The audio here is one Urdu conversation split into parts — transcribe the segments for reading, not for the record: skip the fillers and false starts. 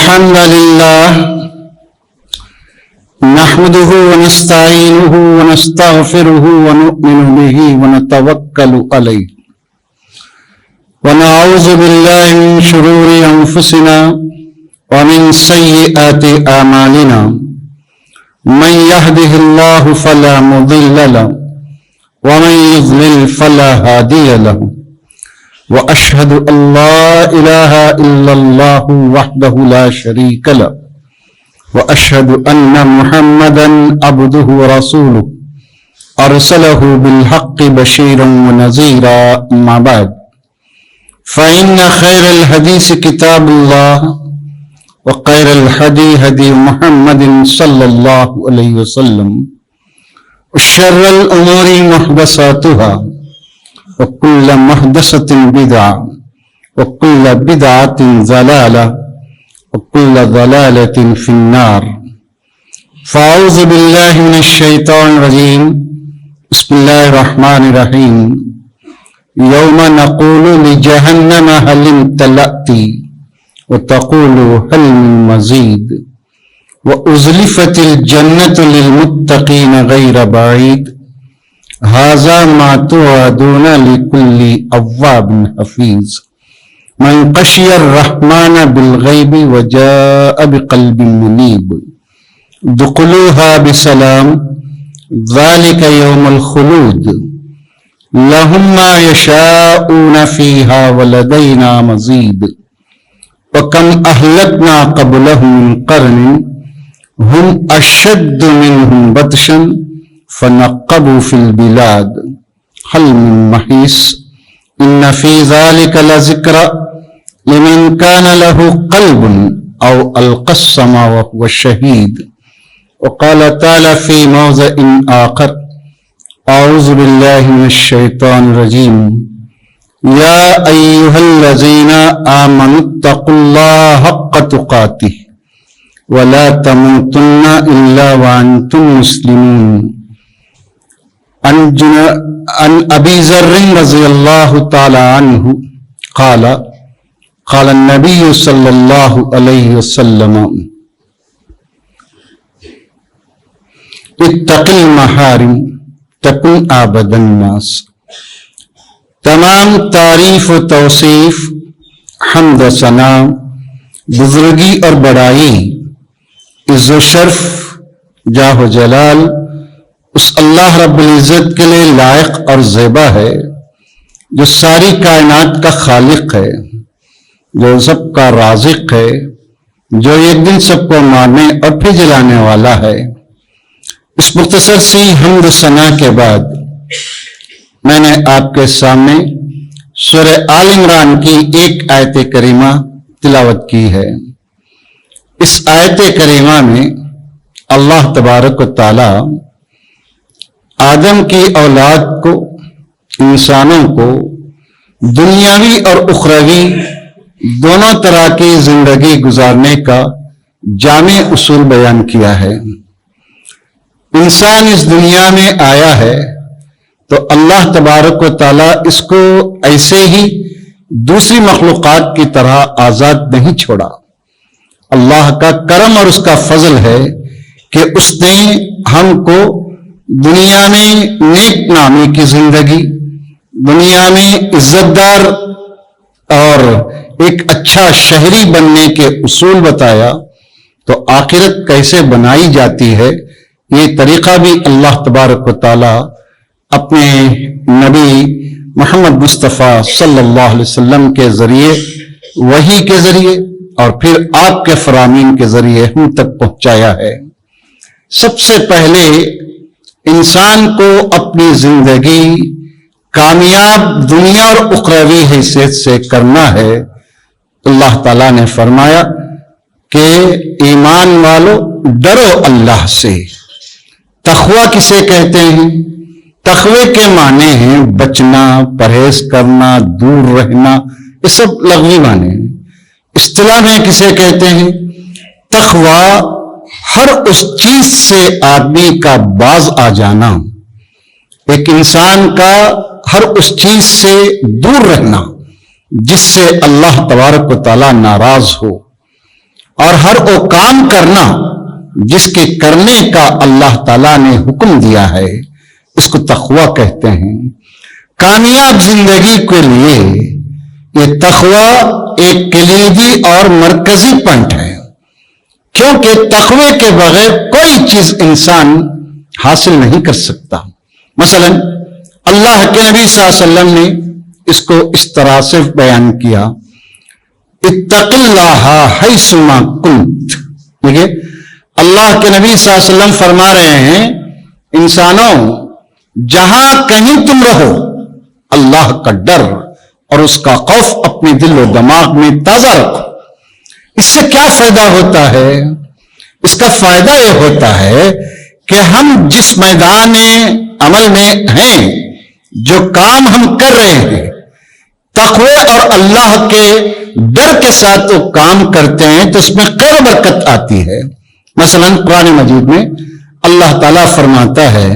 الحمد لله نحمده ونستعينه ونستغفره ونؤمن به ونتوكل عليه ونعوذ بالله من شرور أنفسنا ومن سيئات أعمالنا من يهده الله فلا مضل له ومن يضلل فلا هادي له وأشهد أن لا إله إلا الله وحده لا شريك له وأشهد أن محمدا عبده ورسوله أرسله بالحق بشيرا ونذيرا أما بعد فإن خير الحديث كتاب الله وخير الهدي هدي محمد صلى الله عليه وسلم وشر الأمور محدثاتها وكل محدثة بدعة وكل بدعة ضلالة وكل ضلالة في النار فأعوذ بالله من الشيطان الرجيم بسم الله الرحمن الرحيم يوم نقول لجهنم هل امتلأت وتقول هل من مزيد وأزلفت الجنة للمتقين غير بعيد هذا ما توعدون لكل أواب حفيظ من خشي الرحمن بالغيب وجاء بقلب منيب ادخلوها بسلام ذلك يوم الخلود لهم ما يشاءون فيها ولدينا مزيد وكم أهلكنا قبلهم من قرن هم أشد منهم بطشا فنقبوا في البلاد هل من محيص إن في ذلك لذكرى لمن كان له قلب أو ألقى السمع وهو شهيد وقال تعالى في موضع آخر أعوذ بالله من الشيطان الرجيم يا أيها الذين آمنوا اتقوا الله حق تقاته ولا تموتن إلا وأنتم مسلمون عن أبي ذر رضي الله تعالى عنه قال النبي صلى الله عليه وسلم اتق المحارم تكن عبد الناس تمام تعریف و توصیف حمد و ثنا بزرگی اور بڑائی عز و شرف جاہ و جلال اس اللہ رب العزت کے لیے لائق اور زیبا ہے جو ساری کائنات کا خالق ہے، جو سب کا رازق ہے، جو ایک دن سب کو مارنے اور پھر جلانے والا ہے۔ اس مختصر سی حمد و ثنا کے بعد میں نے آپ کے سامنے سورہ آل عمران کی ایک آیت کریمہ تلاوت کی ہے۔ اس آیت کریمہ میں اللہ تبارک و تعالی آدم کی اولاد کو، انسانوں کو دنیاوی اور اخروی دونوں طرح کی زندگی گزارنے کا جامع اصول بیان کیا ہے۔ انسان اس دنیا میں آیا ہے تو اللہ تبارک و تعالیٰ اس کو ایسے ہی دوسری مخلوقات کی طرح آزاد نہیں چھوڑا۔ اللہ کا کرم اور اس کا فضل ہے کہ اس نے ہم کو دنیا میں نیک نامی کی زندگی، دنیا میں عزت دار اور ایک اچھا شہری بننے کے اصول بتایا، تو آخرت کیسے بنائی جاتی ہے یہ طریقہ بھی اللہ تبارک و تعالی اپنے نبی محمد مصطفیٰ صلی اللہ علیہ وسلم کے ذریعے، وحی کے ذریعے اور پھر آپ کے فرامین کے ذریعے ہم تک پہنچایا ہے۔ سب سے پہلے انسان کو اپنی زندگی کامیاب دنیا اور اخروی حیثیت سے کرنا ہے۔ اللہ تعالیٰ نے فرمایا کہ ایمان والو ڈرو اللہ سے۔ تقویٰ کسے کہتے ہیں؟ تقوی کے معنی ہیں بچنا، پرہیز کرنا، دور رہنا، یہ سب لغوی معنی ہیں۔ اصطلاح میں کسے کہتے ہیں؟ تقوی ہر اس چیز سے آدمی کا باز آ جانا، ایک انسان کا ہر اس چیز سے دور رہنا جس سے اللہ تبارک و تعالیٰ ناراض ہو، اور ہر وہ کام کرنا جس کے کرنے کا اللہ تعالیٰ نے حکم دیا ہے، اس کو تقویٰ کہتے ہیں۔ کامیاب زندگی کے لیے یہ تقویٰ ایک کلیدی اور مرکزی پوائنٹ ہے، کیونکہ تقوی کے بغیر کوئی چیز انسان حاصل نہیں کر سکتا۔ مثلا اللہ کے نبی صلی اللہ علیہ وسلم نے اس کو اس طرح سے بیان کیا، اتق اللہ حیثما کنت۔ دیکھیے اللہ کے نبی صلی اللہ علیہ وسلم فرما رہے ہیں، انسانوں جہاں کہیں تم رہو اللہ کا ڈر اور اس کا خوف اپنے دل و دماغ میں تازہ رکھو۔ اس سے کیا فائدہ ہوتا ہے؟ اس کا فائدہ یہ ہوتا ہے کہ ہم جس میدان عمل میں ہیں، جو کام ہم کر رہے ہیں، تقوی اور اللہ کے ڈر کے ساتھ وہ کام کرتے ہیں تو اس میں خیر و برکت آتی ہے۔ مثلا قرآن مجید میں اللہ تعالیٰ فرماتا ہے،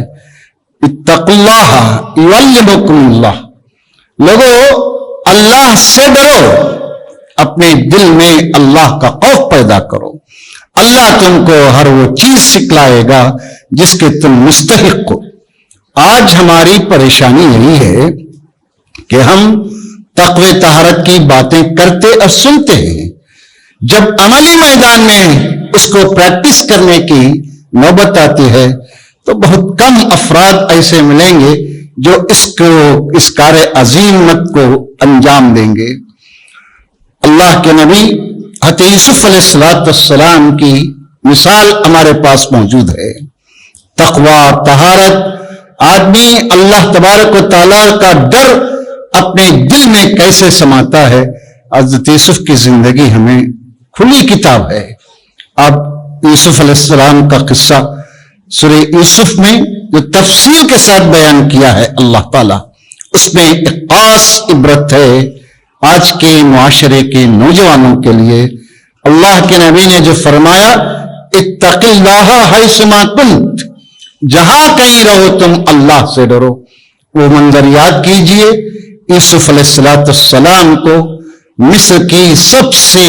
اتقوا اللہ یعلمکم اللہ، لوگو اللہ سے ڈرو، اپنے دل میں اللہ کا خوف پیدا کرو، اللہ تم کو ہر وہ چیز سکھلائے گا جس کے تم مستحق ہو۔ آج ہماری پریشانی یہی ہے کہ ہم تقوی طہارت کی باتیں کرتے اور سنتے ہیں، جب عملی میدان میں اس کو پریکٹس کرنے کی نوبت آتی ہے تو بہت کم افراد ایسے ملیں گے جو اس کار عظیمت کو انجام دیں گے۔ اللہ کے نبی حضرت یوسف علیہ السلام کی مثال ہمارے پاس موجود ہے۔ تقوی، طہارت، آدمی اللہ تبارک و تعالیٰ کا ڈر اپنے دل میں کیسے سماتا ہے، حضرت یوسف کی زندگی ہمیں کھلی کتاب ہے۔ اب یوسف علیہ السلام کا قصہ سورہ یوسف میں جو تفصیل کے ساتھ بیان کیا ہے اللہ تعالیٰ، اس میں ایک خاص عبرت ہے آج کے معاشرے کے نوجوانوں کے لیے۔ اللہ کے نبی نے جو فرمایا، اتق اللہ حیثما کنت، جہاں کہیں رہو تم اللہ سے ڈرو، وہ منظر یاد کیجئے۔ یوسف علیہ السلام کو مصر کی سب سے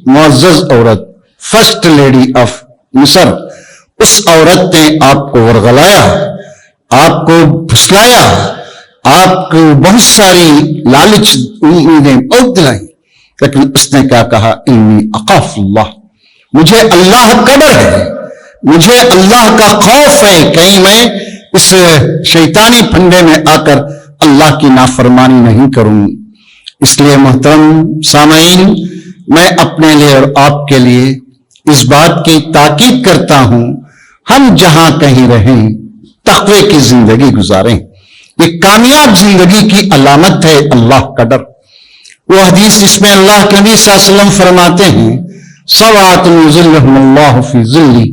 معزز عورت، فرسٹ لیڈی آف مصر، اس عورت نے آپ کو ورغلایا، آپ کو پھسلایا، آپ کو بہت ساری لالچ امیدیں بہت دلائی، لیکن اس نے کیا کہا، انی اخاف اللہ، مجھے اللہ کا ڈر ہے، مجھے اللہ کا خوف ہے، کہیں میں اس شیطانی پھندے میں آ کر اللہ کی نافرمانی نہیں کروں۔ اس لیے محترم سامعین، میں اپنے لیے اور آپ کے لیے اس بات کی تاکید کرتا ہوں، ہم جہاں کہیں رہیں تقوی کی زندگی گزاریں۔ یہ کامیاب زندگی کی علامت ہے اللہ کا ڈر۔ وہ حدیث جس میں اللہ کے نبی صلی اللہ علیہ وسلم فرماتے ہیں، سبعۃ یظلھم اللہ فی ظلہ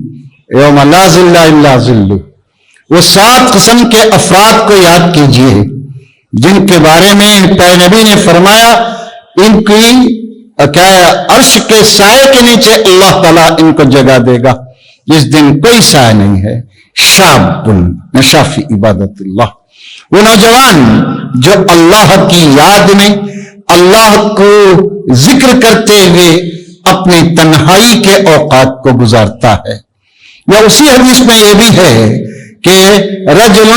یوم لا ظل الا ظلہ، وہ 7 قسم کے افراد کو یاد کیجئے جن کے بارے میں پیارے نبی نے فرمایا، ان کی عرش کے سائے کے نیچے اللہ تعالیٰ ان کو جگہ دے گا جس دن کوئی سایہ نہیں ہے۔ شاب نشا فی عبادت اللہ، وہ نوجوان جو اللہ کی یاد میں اللہ کو ذکر کرتے ہوئے اپنی تنہائی کے اوقات کو گزارتا ہے۔ یا اسی حدیث میں یہ بھی ہے کہ رجل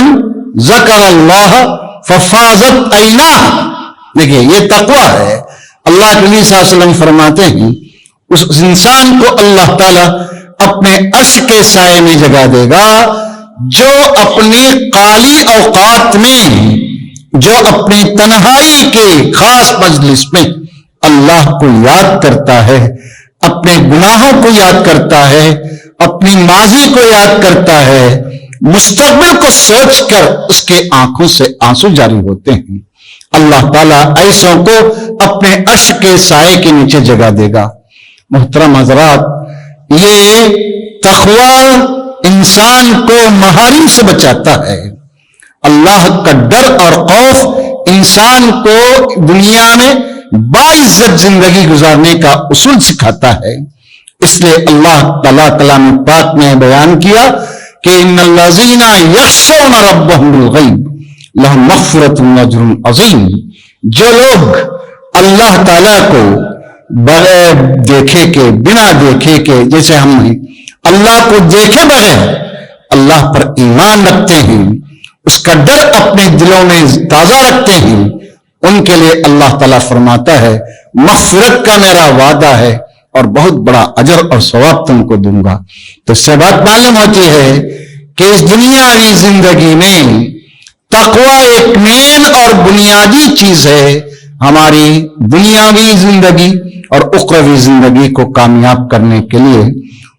ذکر اللہ ففاضت عیناہ، دیکھیے یہ تقویٰ ہے۔ اللہ کے نبی صلی اللہ علیہ وسلم فرماتے ہیں اس انسان کو اللہ تعالیٰ اپنے عرش کے سائے میں جگہ دے گا جو اپنی خالی اوقات میں، جو اپنی تنہائی کے خاص مجلس میں اللہ کو یاد کرتا ہے، اپنے گناہوں کو یاد کرتا ہے، اپنی ماضی کو یاد کرتا ہے، مستقبل کو سوچ کر اس کے آنکھوں سے آنسو جاری ہوتے ہیں۔ اللہ تعالیٰ ایسوں کو اپنے عرش کے سائے کے نیچے جگہ دے گا۔ محترم حضرات، یہ تقوی انسان کو محارم سے بچاتا ہے۔ اللہ کا ڈر اور خوف انسان کو دنیا میں باعزت زندگی گزارنے کا اصول سکھاتا ہے۔ اس لیے اللہ تعالیٰ کلام پاک میں بیان کیا کہ ان الذین یخشون ربهم بالغیب لہم مغفرۃ واجر عظیم، جو لوگ اللہ تعالیٰ کو بغیر دیکھے کے، بنا دیکھے کے، جیسے ہم اللہ کو دیکھے بغیر اللہ پر ایمان رکھتے ہیں، اس کا ڈر اپنے دلوں میں تازہ رکھتے ہیں، ان کے لیے اللہ تعالیٰ فرماتا ہے مغفرت کا میرا وعدہ ہے اور بہت بڑا اجر اور ثواب تم کو دوں گا۔ تو اس سے بات معلوم ہوتی ہے کہ اس دنیاوی زندگی میں تقوی ایک مین اور بنیادی چیز ہے۔ ہماری دنیاوی زندگی اور اخروی زندگی کو کامیاب کرنے کے لیے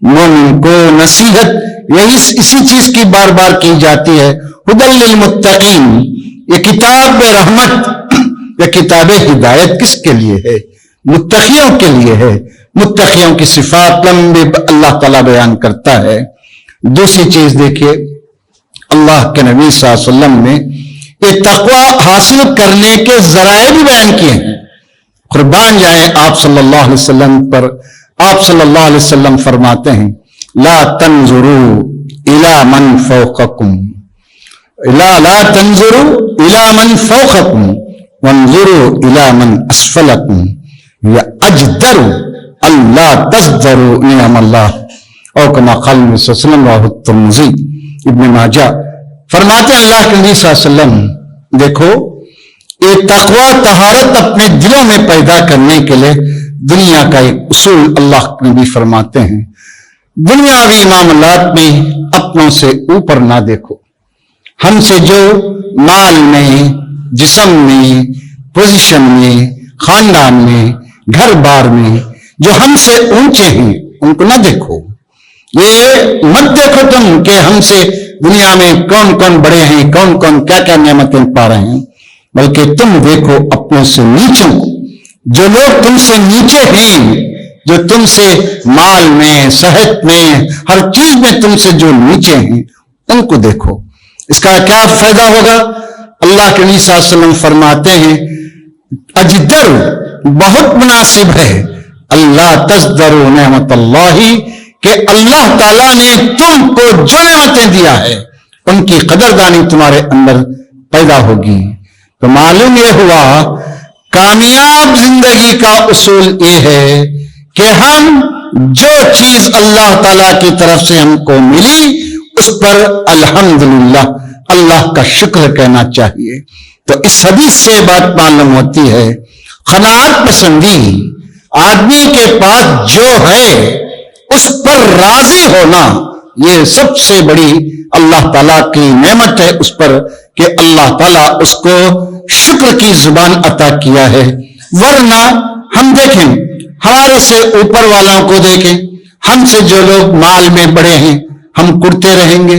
مومن کو نصیحت اسی چیز کی بار بار کی جاتی ہے، ہدی للمتقین۔ یہ کتاب رحمت، یہ کتاب ہدایت کس کے لیے ہے؟ متقیوں کے لیے ہے۔ متقیوں کی صفات لمبے اللہ تعالیٰ بیان کرتا ہے۔ دوسری چیز دیکھیے، اللہ کے نبی صلی اللہ علیہ وسلم نے یہ تقوی حاصل کرنے کے ذرائع بھی بیان کیے ہیں۔ قربان جائیں آپ صلی اللہ علیہ وسلم پر۔ آپ صلی اللہ علیہ وسلم فرماتے ہیں لا تنظروا الى من فوقکم، لا تنظروا الى من فوقکم وانظروا الى من اسفلکم یا اجدر اللہ تزدروا نعم اللہ، اور کما قال نبی صلی اللہ علیہ وسلم رواه الترمذی ابن ماجہ۔ فرماتے اللہ کے نبی صلی اللہ علیہ وسلم دیکھو یہ تقوی طہارت اپنے دلوں میں پیدا کرنے کے لیے دنیا کا ایک اصول اللہ کے نبی فرماتے ہیں، دنیاوی معاملات میں اپنوں سے اوپر نہ دیکھو۔ ہم سے جو مال میں، جسم میں، پوزیشن میں، خاندان میں، گھر بار میں جو ہم سے اونچے ہیں ان کو نہ دیکھو۔ یہ مت دیکھو تم کہ ہم سے دنیا میں کون کون بڑے ہیں، کون کون کیا کیا نعمتیں پا رہے ہیں، بلکہ تم دیکھو اپنوں سے نیچوں، جو لوگ تم سے نیچے ہیں، جو تم سے مال میں، صحت میں، ہر چیز میں تم سے جو نیچے ہیں ان کو دیکھو۔ اس کا کیا فائدہ ہوگا؟ اللہ کے نبی صلی اللہ علیہ وسلم فرماتے ہیں اجدر بہت مناسب ہے اللہ تزدروا نعمت اللہ، کہ اللہ تعالیٰ نے تم کو جو نعمتیں دیا ہے ان کی قدردانی تمہارے اندر پیدا ہوگی۔ تو معلوم یہ ہوا کامیاب زندگی کا اصول یہ ہے کہ ہم جو چیز اللہ تعالیٰ کی طرف سے ہم کو ملی اس پر الحمدللہ اللہ کا شکر کہنا چاہیے۔ تو اس حدیث سے بات معلوم ہوتی ہے قناعت پسندی، آدمی کے پاس جو ہے اس پر راضی ہونا، یہ سب سے بڑی اللہ تعالیٰ کی نعمت ہے اس پر کہ اللہ تعالیٰ اس کو شکر کی زبان عطا کیا ہے۔ ورنہ ہم دیکھیں ہمارے سے اوپر والوں کو دیکھیں، ہم سے جو لوگ مال میں بڑے ہیں ہم کرتے رہیں گے،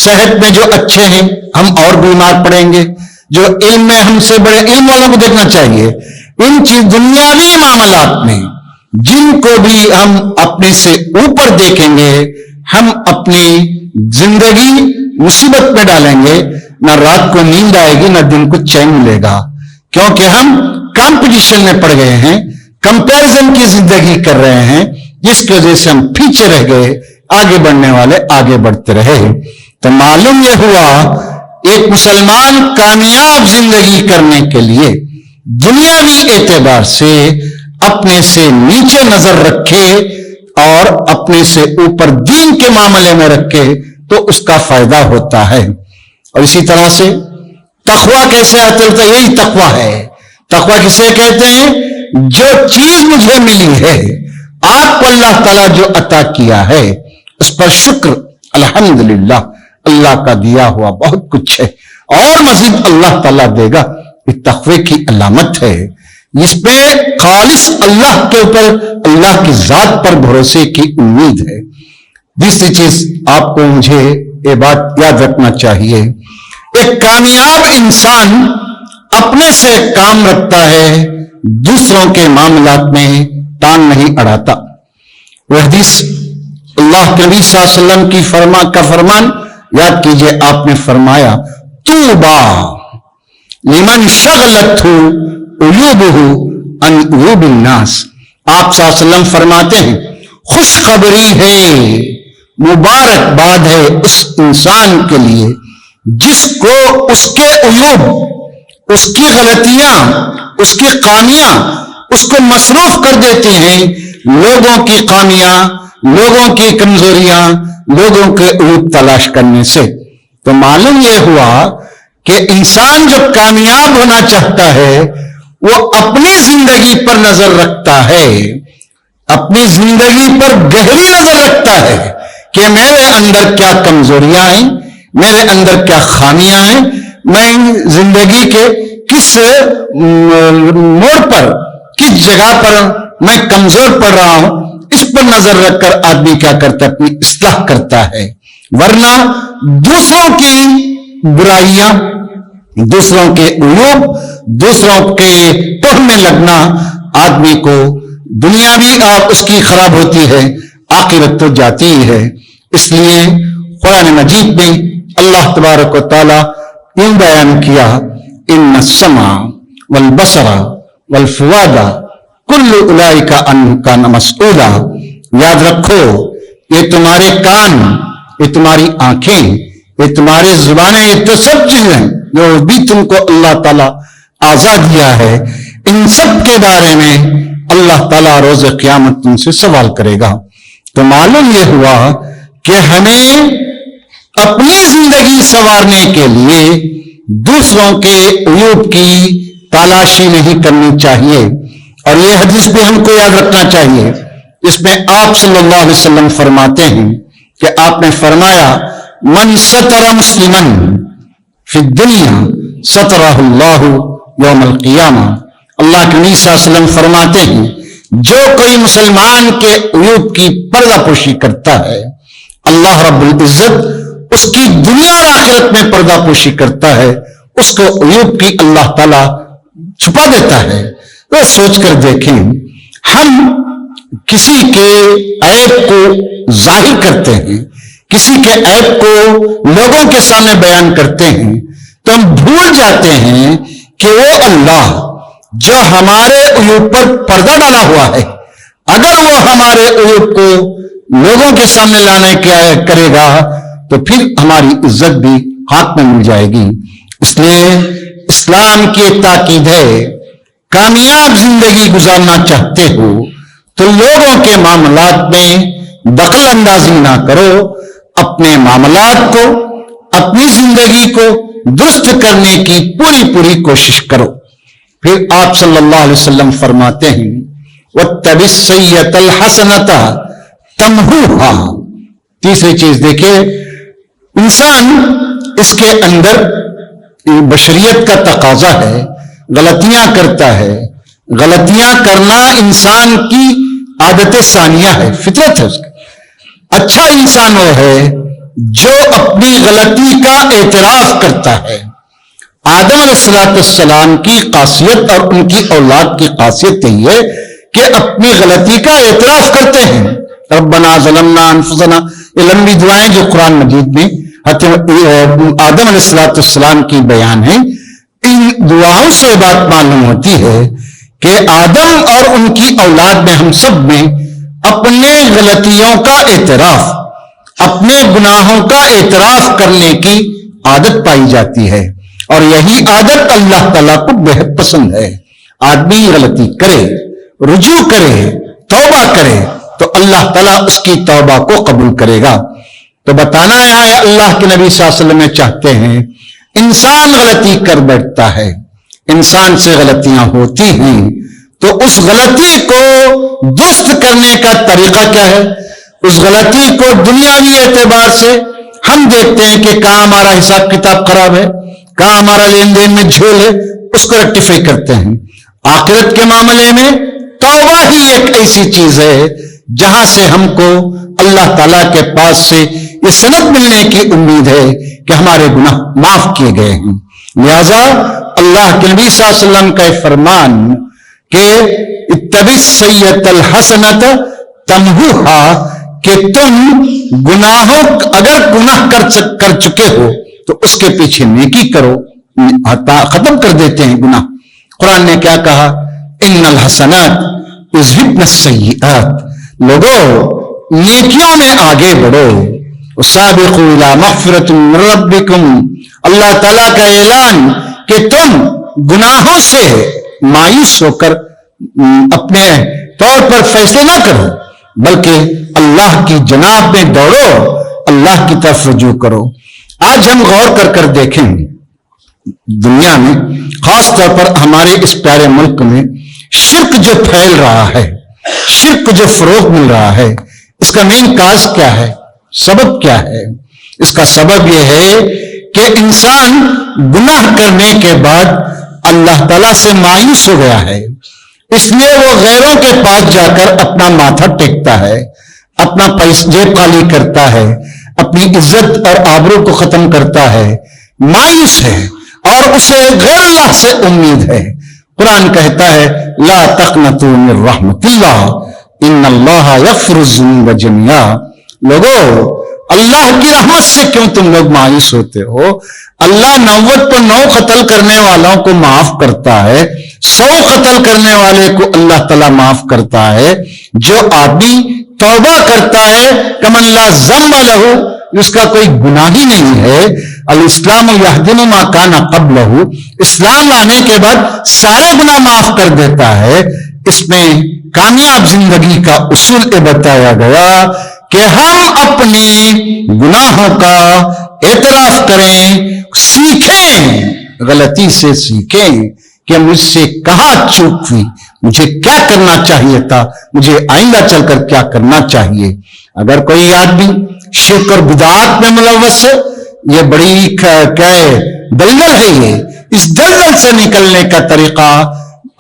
صحت میں جو اچھے ہیں ہم اور بیمار پڑیں گے، جو علم میں ہم سے بڑے علم والوں کو دیکھنا چاہیے۔ ان چیز دنیاوی معاملات میں جن کو بھی ہم اپنے سے اوپر دیکھیں گے ہم اپنی زندگی مصیبت میں ڈالیں گے، نہ رات کو نیند آئے گی نہ دن کو چین ملے گا، کیونکہ ہم کمپٹیشن میں پڑ گئے ہیں، کمپیرزن کی زندگی کر رہے ہیں، جس کی وجہ سے ہم پیچھے رہ گئے، آگے بڑھنے والے آگے بڑھتے رہے۔ تو معلوم یہ ہوا ایک مسلمان کامیاب زندگی کرنے کے لیے دنیاوی اعتبار سے اپنے سے نیچے نظر رکھے اور اپنے سے اوپر دین کے معاملے میں رکھے تو اس کا فائدہ ہوتا ہے۔ اور اسی طرح سے تقوی کیسے چلتا ہے؟ یہی تقوی ہے۔ تقوی کسے کہتے ہیں؟ جو چیز مجھے ملی ہے، آپ کو اللہ تعالیٰ جو عطا کیا ہے اس پر شکر، الحمدللہ اللہ کا دیا ہوا بہت کچھ ہے اور مزید اللہ تعالیٰ دے گا، یہ تقوی کی علامت ہے۔ اس پہ خالص اللہ کے اوپر، اللہ کی ذات پر بھروسے کی امید ہے۔ دوسری چیز آپ کو مجھے یہ بات یاد رکھنا چاہیے، ایک کامیاب انسان اپنے سے کام رکھتا ہے، دوسروں کے معاملات میں ٹانگ نہیں اڑاتا۔ وہ حدیث اللہ کے نبی صلی اللہ علیہ وسلم کی فرمان یاد کیجئے، آپ نے فرمایا طوبی لمن شغلتہ عیوبہ عن عیوب الناس۔ آپ صلی اللہ علیہ وسلم فرماتے ہیں خوشخبری ہے، مبارکباد ہے اس انسان کے لیے جس کو اس کے عیوب، اس کی غلطیاں، اس کی خامیاں اس کو مصروف کر دیتی ہیں لوگوں کی خامیاں، لوگوں کی کمزوریاں، لوگوں کے عیوب تلاش کرنے سے۔ تو معلوم یہ ہوا کہ انسان جو کامیاب ہونا چاہتا ہے وہ اپنی زندگی پر نظر رکھتا ہے، اپنی زندگی پر گہری نظر رکھتا ہے کہ میرے اندر کیا کمزوریاں ہیں، میرے اندر کیا خامیاں ہیں، میں زندگی کے کس موڑ پر، کس جگہ پر میں کمزور پڑ رہا ہوں، اس پر نظر رکھ کر آدمی کیا کرتا ہے، اپنی اصلاح کرتا ہے۔ ورنہ دوسروں کی برائیاں، دوسروں کے عیوب، دوسروں کے توہم میں لگنا آدمی کو دنیاوی اور اس کی خراب ہوتی ہے، آخرت تو جاتی ہی ہے۔ اس لیے قرآن مجید میں اللہ تبارک و تعالی یوں بیان کیا، ان السمع والبصر والفؤاد کل اولئک عنہ کان مسئولا۔ یاد رکھو یہ تمہارے کان، یہ تمہاری آنکھیں، یہ تمہاری زبانیں، یہ تو سب چیزیں جو بھی تم کو اللہ تعالیٰ آزاد دیا ہے، ان سب کے بارے میں اللہ تعالیٰ روز قیامت تم سے سوال کرے گا۔ تو معلوم یہ ہوا کہ ہمیں اپنی زندگی سنوارنے کے لیے دوسروں کے عیوب کی تلاشی نہیں کرنی چاہیے، اور یہ حدیث بھی ہم کو یاد رکھنا چاہیے۔ اس میں آپ صلی اللہ علیہ وسلم فرماتے ہیں کہ آپ نے فرمایا، من ستر مسلمن فی الدنیا سترہ اللہ یوم القیامہ۔ اللہ کے نبی صلی اللہ علیہ وسلم فرماتے ہیں جو کوئی مسلمان کے عیوب کی پردہ پوشی کرتا ہے، اللہ رب العزت اس کی دنیا اور آخرت میں پردہ پوشی کرتا ہے، اس کو عیوب کی اللہ تعالیٰ چھپا دیتا ہے۔ تو سوچ کر دیکھیں، ہم کسی کے عیب کو ظاہر کرتے ہیں، کسی کے عیب کو لوگوں کے سامنے بیان کرتے ہیں، تو ہم بھول جاتے ہیں کہ وہ اللہ جو ہمارے عیوب پر پردہ ڈالا ہوا ہے، اگر وہ ہمارے عیوب کو لوگوں کے سامنے لانے کیا کرے گا تو پھر ہماری عزت بھی ہاتھ میں مل جائے گی۔ اس لیے اسلام کی ایک تاکید ہے، کامیاب زندگی گزارنا چاہتے ہو تو لوگوں کے معاملات میں دخل اندازی نہ کرو، اپنے معاملات کو، اپنی زندگی کو درست کرنے کی پوری کوشش کرو۔ پھر آپ صلی اللہ علیہ وسلم فرماتے ہیں، وَاتَّبِ السَّيِّئَةَ الْحَسَنَةَ تَمْحُوهَا۔ تیسری چیز دیکھیں، انسان اس کے اندر بشریت کا تقاضا ہے، غلطیاں کرتا ہے، غلطیاں کرنا انسان کی عادت ثانیہ ہے، فطرت ہے اس کی۔ اچھا انسان وہ ہے جو اپنی غلطی کا اعتراف کرتا ہے۔ آدم علیہ السلام کی خاصیت اور ان کی اولاد کی خاصیت یہی ہے کہ اپنی غلطی کا اعتراف کرتے ہیں۔ ربنا ظلمنا انفسنا، یہ لمبی دعائیں جو قرآن مجید میں آدم علیہ السلام کی بیان ہے، ان دعاؤں سے بات معلوم ہوتی ہے کہ آدم اور ان کی اولاد میں، ہم سب میں اپنے غلطیوں کا اعتراف، اپنے گناہوں کا اعتراف کرنے کی عادت پائی جاتی ہے، اور یہی عادت اللہ تعالیٰ کو بہت پسند ہے۔ آدمی غلطی کرے، رجوع کرے، توبہ کرے تو اللہ تعالیٰ اس کی توبہ کو قبول کرے گا۔ تو بتانا ہے اللہ کے نبی صلی اللہ علیہ وسلم چاہتے ہیں، انسان غلطی کر بیٹھتا ہے، انسان سے غلطیاں ہوتی ہیں، تو اس غلطی کو درست کرنے کا طریقہ کیا ہے؟ اس غلطی کو دنیاوی اعتبار سے ہم دیکھتے ہیں کہ کہاں ہمارا حساب کتاب خراب ہے، کہاں ہمارا لین دین میں جھول ہے، اس کو ریکٹیفائی کرتے ہیں۔ آخرت کے معاملے میں توبہ ہی ایک ایسی چیز ہے جہاں سے ہم کو اللہ تعالیٰ کے پاس سے یہ سند ملنے کی امید ہے کہ ہمارے گناہ معاف کیے گئے ہیں۔ لہذا اللہ کے نبی صلی اللہ علیہ وسلم کا فرمان کہ اتبع السیئۃ الحسنۃ تمحوها، کہ تم گناہوں، اگر گناہ کر چکے ہو تو اس کے پیچھے نیکی کرو، ختم کر دیتے ہیں گناہ۔ قرآن نے کیا کہا؟ ان الحسنات یذہبن السیئات، لوگوں نیکیوں میں آگے بڑھو۔ سابقوا الی مغفرۃ من ربکم، اللہ تعالیٰ کا اعلان کہ تم گناہوں سے مایوس ہو کر اپنے طور پر فیصلے نہ کرو، بلکہ اللہ کی جناب میں دوڑو، اللہ کی طرف رجوع کرو۔ آج ہم غور کر دیکھیں دنیا میں، خاص طور پر ہمارے اس پیارے ملک میں شرک جو پھیل رہا ہے، شرک کو جو فروغ مل رہا ہے، اس کا مین کاز کیا ہے، سبب کیا ہے؟ اس کا سبب یہ ہے کہ انسان گناہ کرنے کے بعد اللہ تعالیٰ سے مایوس ہو گیا ہے، اس لیے وہ غیروں کے پاس جا کر اپنا ماتھا ٹیکتا ہے، اپنا جیب خالی کرتا ہے، اپنی عزت اور آبرو کو ختم کرتا ہے، مایوس ہے، اور اسے غیر اللہ سے امید ہے۔ قرآن کہتا ہے لا تقنطوا من رحمت اللہ ان اللہ یغفر الذنوب جميعا۔ لوگو، اللہ کی رحمت سے کیوں تم لوگ مایوس ہوتے ہو؟ اللہ 99 قتل کرنے والوں کو معاف کرتا ہے، 100 قتل کرنے والے کو اللہ تعالیٰ معاف کرتا ہے۔ جو آدمی توبہ کرتا ہے کمن لا ذنب لہ، اس کا کوئی گناہ ہی نہیں ہے، الاسلام یہدم ما کان قبلہ، اسلام لانے کے بعد سارے گناہ معاف کر دیتا ہے۔ اس میں کامیاب زندگی کا اصول یہ بتایا گیا کہ ہم اپنی گناہوں کا اعتراف کریں، سیکھیں، غلطی سے سیکھیں کہ مجھ سے کہاں چوک ہوئی، مجھے کیا کرنا چاہیے تھا، مجھے آئندہ چل کر کیا کرنا چاہیے۔ اگر کوئی آدمی شرک اور بدعات میں ملوث ہے، یہ بڑی دلدل ہے، یہ اس دلدل سے نکلنے کا طریقہ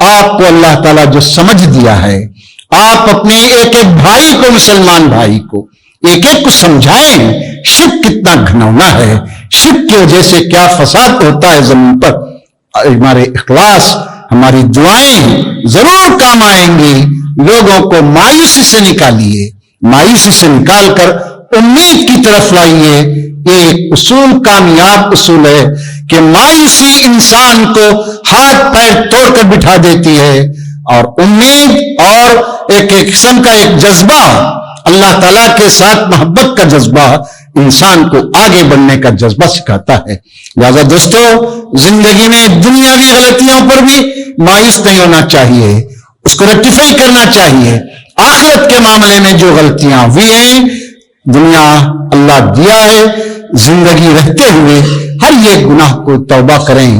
آپ کو اللہ تعالیٰ جو سمجھ دیا ہے، آپ اپنے ایک ایک بھائی کو، مسلمان بھائی کو ایک ایک کو سمجھائیں شرک کتنا گھنونا ہے، شرک کی وجہ سے کیا فساد ہوتا ہے زمین پر۔ ہمارے اخلاص، ہماری دعائیں ضرور کام آئیں گی۔ لوگوں کو مایوسی سے نکالیے، مایوسی سے نکال کر امید کی طرف لائیے۔ ایک اصول، کامیاب اصول ہے کہ مایوسی انسان کو ہاتھ پیر توڑ کر بٹھا دیتی ہے، اور امید اور ایک قسم کا ایک جذبہ، اللہ تعالیٰ کے ساتھ محبت کا جذبہ انسان کو آگے بڑھنے کا جذبہ سکھاتا ہے۔ لہذا دوستو، زندگی میں دنیاوی غلطیوں پر بھی مایوس نہیں ہونا چاہیے، اس کو ریکٹیفائی کرنا چاہیے۔ آخرت کے معاملے میں جو غلطیاں ہوئی ہیں، دنیا اللہ دیا ہے، زندگی رہتے ہوئے ہر یہ گناہ کو توبہ کریں،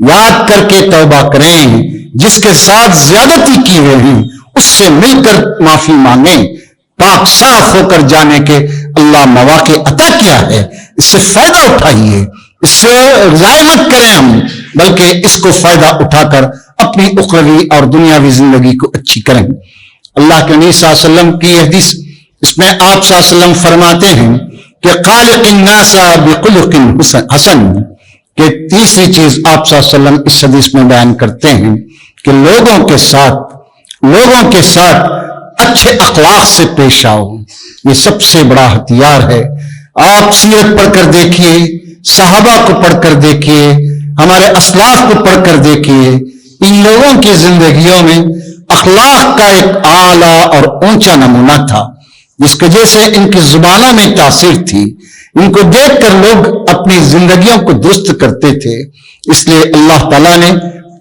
یاد کر کے توبہ کریں۔ جس کے ساتھ زیادتی کی ہوئے ہیں اس سے مل کر معافی مانگیں، پاک صاف ہو کر جانے کے اللہ مواقع عطا کیا ہے، اس سے فائدہ اٹھائیے، اس سے ضائع مت کریں ہم، بلکہ اس کو فائدہ اٹھا کر اپنی اخروی اور دنیاوی زندگی کو اچھی کریں۔ اللہ کے نبی صلی اللہ علیہ وسلم کی حدیث، اس میں آپ صلی اللہ علیہ وسلم فرماتے ہیں کہ خالق الناس بخلق حسن، کہ تیسری چیز آپ صلی اللہ علیہ وسلم اس حدیث میں بیان کرتے ہیں کہ لوگوں کے ساتھ اچھے اخلاق سے پیش آؤ۔ یہ سب سے بڑا ہتھیار ہے۔ آپ سیرت پڑھ کر دیکھیے، صحابہ کو پڑھ کر دیکھیے، ہمارے اسلاف کو پڑھ کر دیکھیے، ان لوگوں کی زندگیوں میں اخلاق کا ایک اعلیٰ اور اونچا نمونہ تھا، جس کی وجہ سے ان کی زبانوں میں تاثیر تھی۔ ان کو دیکھ کر لوگ اپنی زندگیوں کو درست کرتے تھے۔ اس لیے اللہ تعالیٰ نے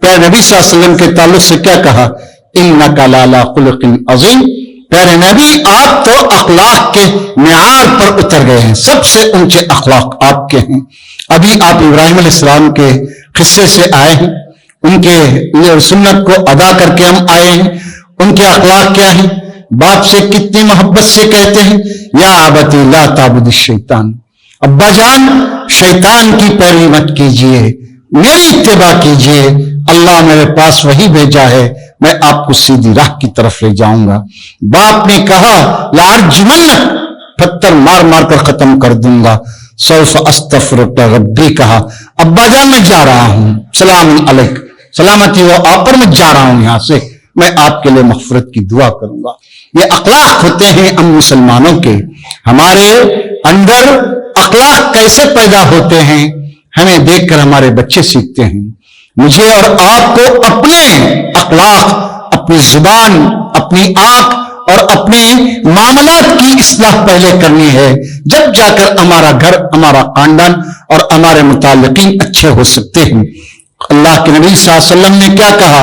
پیارے نبی صلی اللہ علیہ وسلم کے تعلق سے کیا کہا؟ اِنَّكَ لَعَلَىٰ خُلُقٍ عَظِيمٍ۔ پیارے نبی، آپ تو اخلاق کے معیار پر اتر گئے ہیں، سب سے اونچے اخلاق آپ کے ہیں۔ ابھی آپ ابراہیم علیہ السلام کے قصے سے آئے ہیں، ان کے سنت کو ادا کر کے ہم آئے ہیں۔ ان کے اخلاق کیا ہیں؟ باپ سے کتنی محبت سے کہتے ہیں یا ابتی لا تعبد الشیطان، ابا جان شیطان کی پیروی مت کیجیے، میری اتباع کیجیے، اللہ میرے پاس وہی بھیجا ہے، میں آپ کو سیدھی راہ کی طرف لے جاؤں گا۔ باپ نے کہا لارجمنک، پتھر مار مار کر ختم کر دوں گا۔ سوف استغفرک ربی کہا، ابا جان میں جا رہا ہوں، سلام علیک، سلامتی ہو آپ پر، میں جا رہا ہوں یہاں سے، میں آپ کے لیے مغفرت کی دعا کروں گا۔ یہ اخلاق ہوتے ہیں ہم مسلمانوں کے۔ ہمارے اندر اخلاق کیسے پیدا ہوتے ہیں؟ ہمیں دیکھ کر ہمارے بچے سیکھتے ہیں۔ مجھے اور آپ کو اپنے اخلاق، اپنی زبان، اپنی آنکھ اور اپنے معاملات کی اصلاح پہلے کرنی ہے، جب جا کر ہمارا گھر، ہمارا خاندان اور ہمارے متعلقین اچھے ہو سکتے ہیں۔ اللہ کے نبی صلی اللہ علیہ وسلم نے کیا کہا؟